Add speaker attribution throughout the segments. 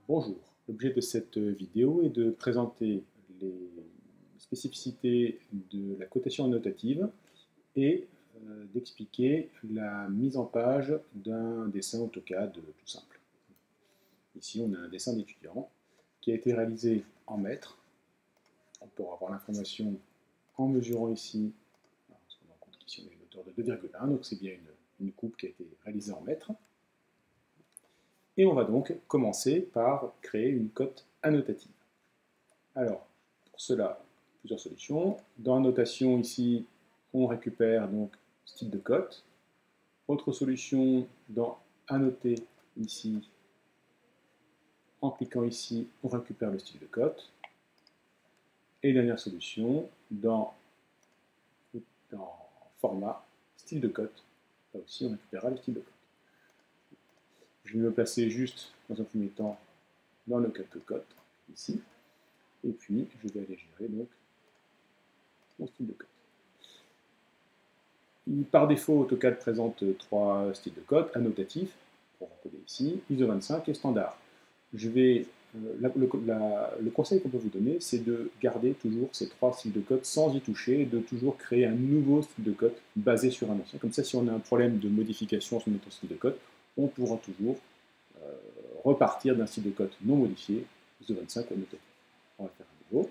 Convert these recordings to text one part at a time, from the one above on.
Speaker 1: Bonjour, l'objet de cette vidéo est de présenter les spécificités de la cotation annotative et d'expliquer la mise en page d'un dessin AutoCAD tout simple. Ici, on a un dessin d'étudiant qui a été réalisé en mètres. On pourra avoir l'information en mesurant ici, parce qu'on a compte qu'ici on a une hauteur de 2,1, donc c'est bien une coupe qui a été réalisée en mètres. Et on va donc commencer par créer une cote annotative. Alors, pour cela, plusieurs solutions. Dans Annotation, ici, on récupère donc style de cote. Autre solution, dans Annoter, ici, en cliquant ici, on récupère le style de cote. Et dernière solution, dans Format, style de cote. Là aussi, on récupérera le style de cote. Je vais me placer juste, dans un premier temps, dans le calque cote, ici. Et puis, je vais aller gérer donc mon style de cote. Par défaut, AutoCAD présente trois styles de code, annotatif, pour encoder ici, ISO 25 et standard. Le conseil qu'on peut vous donner, c'est de garder toujours ces trois styles de code sans y toucher, et de toujours créer un nouveau style de code basé sur un ancien. Comme ça, si on a un problème de modification sur notre style de code, on pourra toujours repartir d'un style de code non modifié, ISO 25 annotatif. On va faire un nouveau,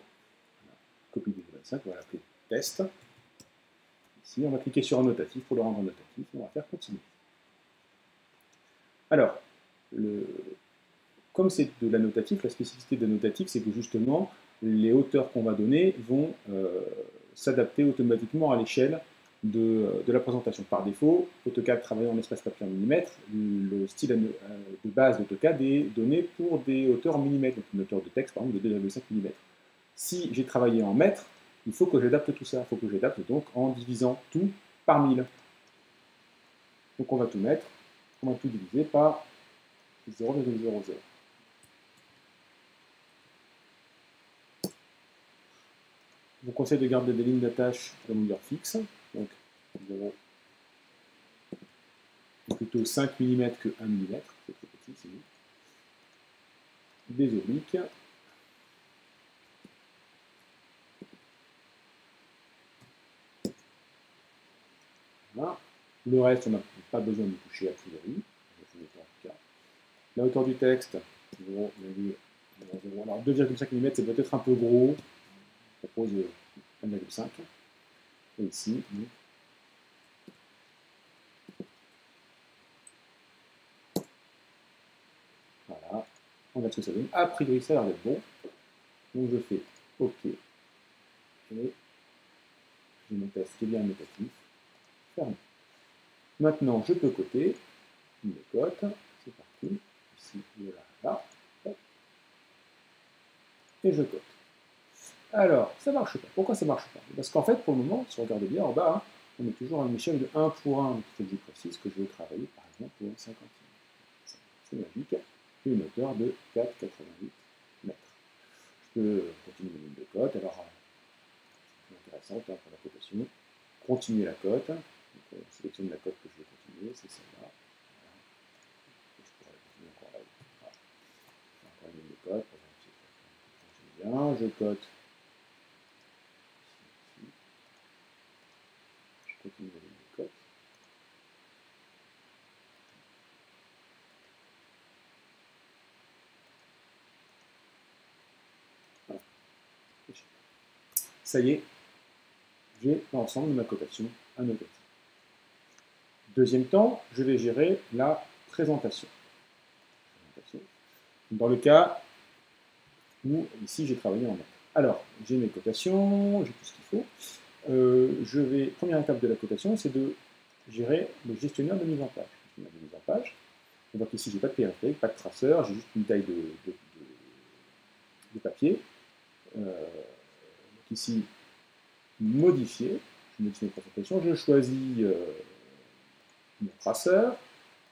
Speaker 1: copie d'ISO 25, on va l'appeler test. Ici, on va cliquer sur annotatif pour le rendre annotatif, on va faire continuer. Alors, comme c'est de l'annotatif, la spécificité de l'annotatif, c'est que justement, les hauteurs qu'on va donner vont s'adapter automatiquement à l'échelle de la présentation. Par défaut, AutoCAD travaillant en espace papier en millimètres, le style de base d'AutoCAD est donné pour des hauteurs en millimètres, donc une hauteur de texte par exemple de 2,5 mm. Si j'ai travaillé en mètres, il faut que j'adapte tout ça. Il faut que j'adapte donc en divisant tout par 1000. Donc on va tout mettre, on va tout diviser par 0,00. Je vous conseille de garder des lignes d'attache de longueur fixe. Donc 0, plutôt 5 mm que 1 mm. C'est très petit, c'est mieux. Des obliques. Voilà. Le reste, on n'a pas besoin de toucher a priori. La hauteur du texte, 0,0. Alors 2,5 mm, c'est peut-être un peu gros. Je propose 1,5. Et ici, voilà. On va ce que ça donne. A priori, ça a l'air d'être bon. Donc je fais OK. Et je mon test qui est bien annotatif. Fermé. Maintenant, je peux coter une cote. C'est parti. Ici, de là, là. Et je cote. Alors, ça ne marche pas. Pourquoi ça ne marche pas? Parce qu'en fait, pour le moment, si on regarde bien en bas, on est toujours à une échelle de 1 pour 1. Donc, il faut que je précise que je vais travailler, par exemple, pour 50 cm. C'est magique. J'ai une hauteur de 4,88 mètres. Je peux continuer ma ligne de cote. Alors, c'est intéressant pour la cotation. Continuer la cote. Donc, je sélectionne la cote que je veux continuer, c'est celle-là. Je pourrais continuer encore là. Voilà. Encore une ligne de cote. Bien, je cote. Je continue la ligne de cote. Voilà. Ça y est, j'ai l'ensemble de ma cotation annotative. Deuxième temps, je vais gérer la présentation. Dans le cas où, ici, j'ai travaillé en mètres. Alors, j'ai mes cotations, j'ai tout ce qu'il faut. Première étape de la cotation, c'est de gérer le gestionnaire de mise en page. On voit qu'ici, je n'ai pas de périphérique, pas de traceur, j'ai juste une taille de papier. Donc ici, modifier, je modifie mes présentations, je choisis mon traceur,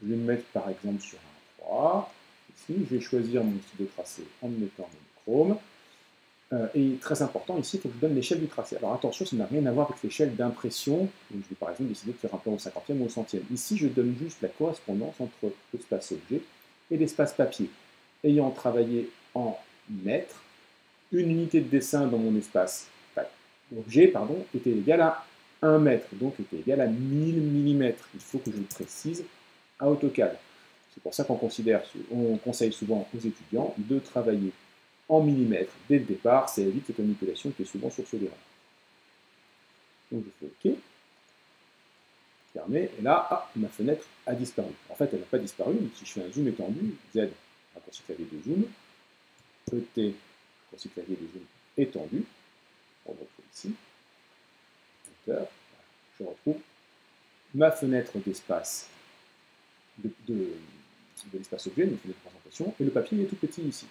Speaker 1: je vais me mettre par exemple sur un 3, ici, je vais choisir mon style de tracé en me mettant monochrome, et très important ici, il faut que je donne l'échelle du tracé. Alors attention, ça n'a rien à voir avec l'échelle d'impression, donc je vais par exemple décider de faire un plan au 50e ou au 100e. Ici, je donne juste la correspondance entre l'espace objet et l'espace papier. ayant travaillé en mètres, une unité de dessin dans mon espace objet était égale à 1 mètre, donc était égal à 1000 mm. Il faut que je le précise à AutoCAD. C'est pour ça qu'on conseille souvent aux étudiants de travailler en millimètres dès le départ, ça évite cette manipulation qui est souvent source d'erreur. Donc je fais OK, fermé, et là, ma fenêtre a disparu. En fait, elle n'a pas disparu, si je fais un zoom étendu, Z, raccourci clavier de zoom, ET, raccourci clavier de zoom étendu, on retrouve ici, je retrouve ma fenêtre d'espace de l'espace objet, une fenêtre de présentation, et le papier est tout petit ici.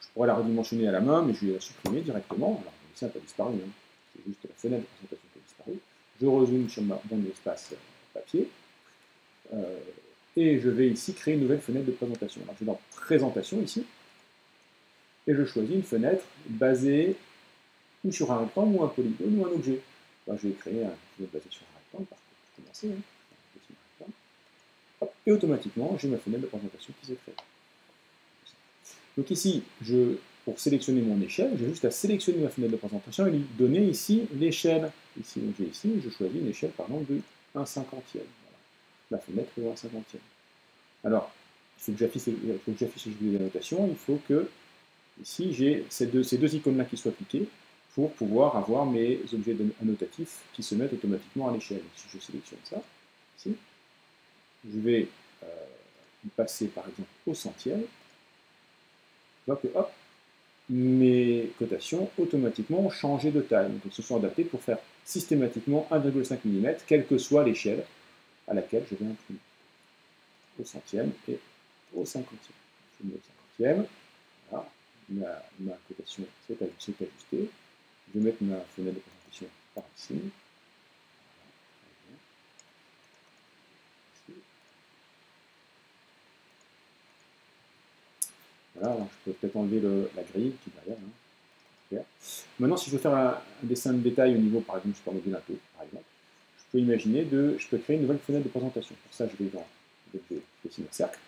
Speaker 1: Je pourrais la redimensionner à la main, mais je vais la supprimer directement. Alors, le dessin n'a pas disparu, hein. C'est juste la fenêtre de présentation qui a disparu. Je rezoome sur mon espace papier, et je vais ici créer une nouvelle fenêtre de présentation. Alors, je vais dans Présentation ici, et je choisis une fenêtre basée ou sur un rectangle, ou un polygone, ou un objet. Alors, je vais créer une fenêtre basée sur un rectangle, parce que je vais commencer, hein. Hop, et automatiquement, j'ai ma fenêtre de présentation qui s'est créée. Donc ici, pour sélectionner mon échelle, j'ai juste à sélectionner ma fenêtre de présentation et lui donner ici l'échelle. Ici, donc j'ai ici, je choisis une échelle par exemple de 1/50. Voilà. La fenêtre de 1/50. Alors, il faut que j'affiche les annotations. Il faut que ici j'ai ces deux icônes-là qui soient cliquées pour pouvoir avoir mes objets annotatifs qui se mettent automatiquement à l'échelle. Si je sélectionne ça, ici, je vais passer par exemple au centième. Je vois que hop, mes cotations automatiquement ont changé de taille. Donc elles se sont adaptées pour faire systématiquement 1,5 mm, quelle que soit l'échelle à laquelle je vais imprimer. Au centième et au cinquantième. Je mets au cinquantième, voilà, ma cotation s'est ajustée. Je vais mettre ma fenêtre de présentation par ici. Voilà, alors je peux peut-être enlever la grille qui est derrière. Hein. Maintenant, si je veux faire un dessin de détail au niveau, par exemple, sur Modulato, par exemple, je peux imaginer je peux créer une nouvelle fenêtre de présentation. Pour ça, je vais dans dessiner un cercle.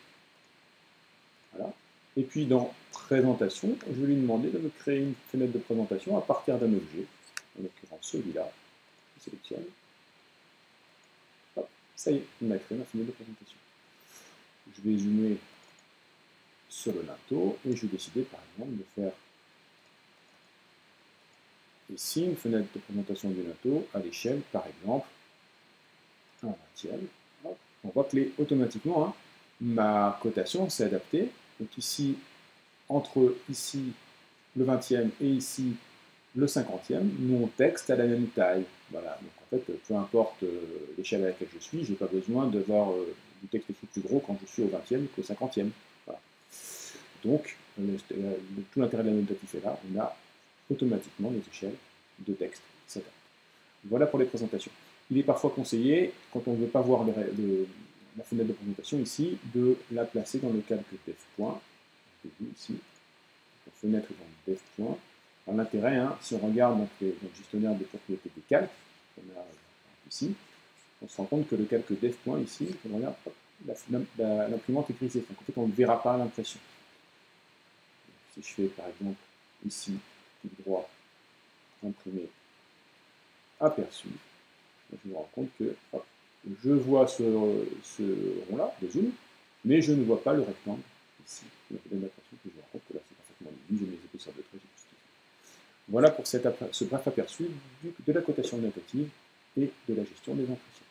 Speaker 1: Voilà. Et puis dans Présentation, je vais lui demander de me créer une fenêtre de présentation à partir d'un objet, en l'occurrence celui-là. Je sélectionne. Hop, ça y est, il m'a créé ma fenêtre de présentation. Je vais zoomer sur le linteau et je vais décider par exemple de faire ici une fenêtre de présentation du linteau à l'échelle par exemple 1/20. On voit que automatiquement, hein, ma cotation s'est adaptée. Donc ici, entre ici le 20e et ici le 50e, mon texte a la même taille. Voilà. Donc en fait, peu importe l'échelle à laquelle je suis, je n'ai pas besoin de voir du texte écrit plus gros quand je suis au 20e qu'au 50e. Voilà. Donc, tout l'intérêt de l'annotatif est là, on a automatiquement les échelles de texte qui s'adaptent. Voilà pour les présentations. Il est parfois conseillé, quand on ne veut pas voir la fenêtre de présentation ici, de la placer dans le calque def point. Ici, la fenêtre est dans le def point. Alors l'intérêt, hein, si on regarde dans le gestionnaire des propriétés des calques, qu'on a ici, on se rend compte que le calque def point ici, on regarde, l'imprimante est grisée. Donc en fait, on ne verra pas l'impression. Si je fais par exemple ici, clic droit, imprimer, aperçu, je me rends compte que hop, je vois ce rond-là, le zoom, mais je ne vois pas le rectangle ici. Donc, je donne l'impression que je me rends compte que là, c'est parfaitement lu, j'ai mes épaisseurs de trait, j'ai tout ce qu'il faut. Voilà pour ce bref aperçu de la cotation notative et de la gestion des impressions.